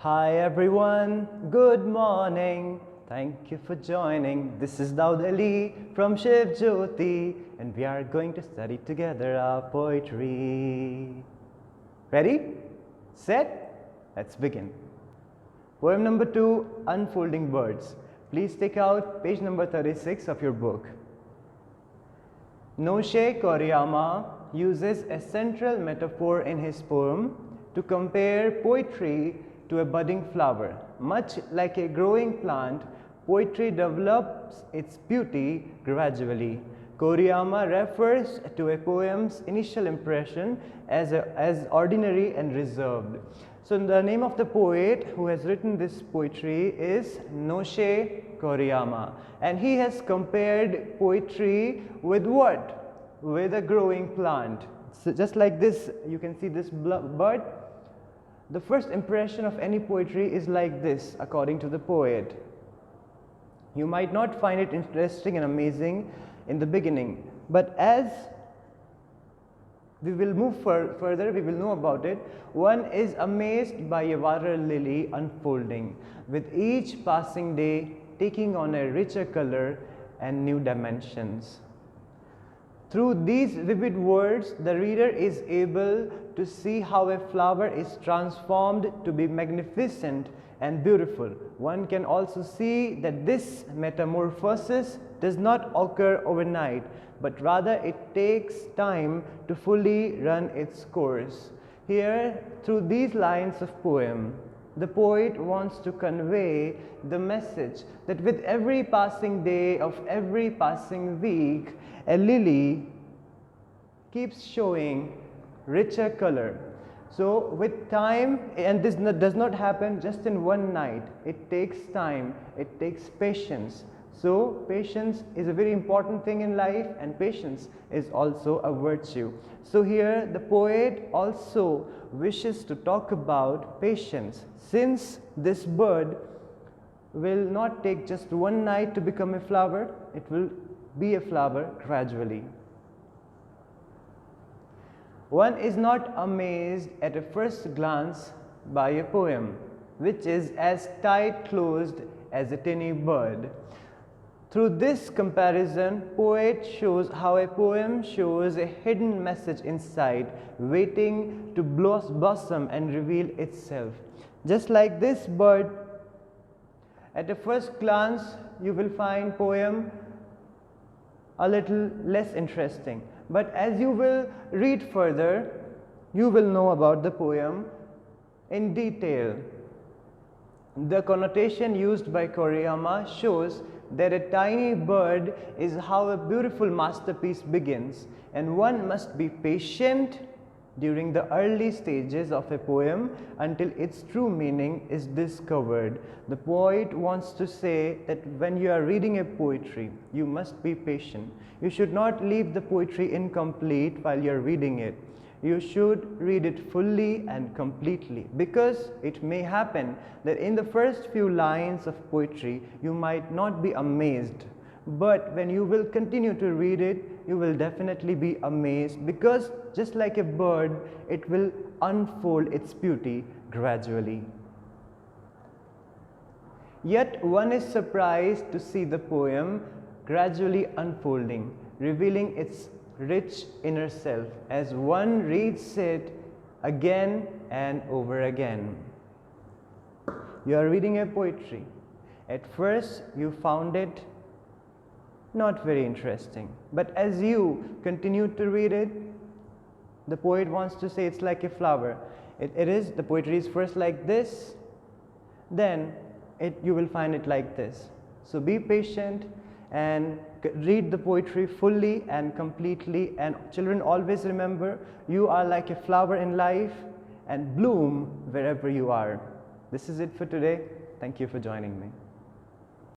Hi everyone, good morning. Thank you for joining. This is Daud Ali from Shiv Jyoti, and we are going to study together our poetry. Ready? Set? Let's begin. Poem number 2, Unfolding Birds. Please take out page number 36 of your book. Noshe Koriyama uses a central metaphor in his poem to compare poetry to a budding flower. Much like a growing plant, poetry develops its beauty gradually. Koriyama refers to a poem's initial impression as ordinary and reserved. So the name of the poet who has written this poetry is Noshe Koriyama, and he has compared poetry with what? With a growing plant. So just like this, you can see this bud. The first impression of any poetry is like this, according to the poet. You might not find it interesting and amazing in the beginning, but as we will move further, we will know about it. One is amazed by a water lily unfolding, with each passing day taking on a richer color and new dimensions. Through these vivid words, the reader is able to see how a flower is transformed to be magnificent and beautiful. One can also see that this metamorphosis does not occur overnight, but rather it takes time to fully run its course. Here, through these lines of poem, the poet wants to convey the message that with every passing day of every passing week, a lily keeps showing richer color. So with time, and this does not happen just in one night, it takes time, it takes patience. So patience is a very important thing in life, and patience is also a virtue. So here the poet also wishes to talk about patience, since this bird will not take just one night to become a flower, it will be a flower gradually. One is not amazed at a first glance by a poem, which is as tight-closed as a tiny bird. Through this comparison, poet shows how a poem shows a hidden message inside, waiting to blossom and reveal itself. Just like this bird, at a first glance, you will find poem a little less interesting. But as you will read further, you will know about the poem in detail. The connotation used by Koriyama shows that a tiny bird is how a beautiful masterpiece begins, and one must be patient during the early stages of a poem until its true meaning is discovered. The poet wants to say that when you are reading a poetry, you must be patient. You should not leave the poetry incomplete while you are reading it. You should read it fully and completely, because it may happen that in the first few lines of poetry you might not be amazed, but when you will continue to read it, you will definitely be amazed, because just like a bird, it will unfold its beauty gradually. Yet one is surprised to see the poem gradually unfolding, revealing its rich inner self as one reads it again and over again. You are reading a poetry. At first you found it not very interesting, but as you continue to read it, the poet wants to say it's like a flower. The poetry is first like this, then you will find it like this. So be patient and read the poetry fully and completely, and children, always remember, you are like a flower in life, and bloom wherever you are. This is it for today. Thank you for joining me.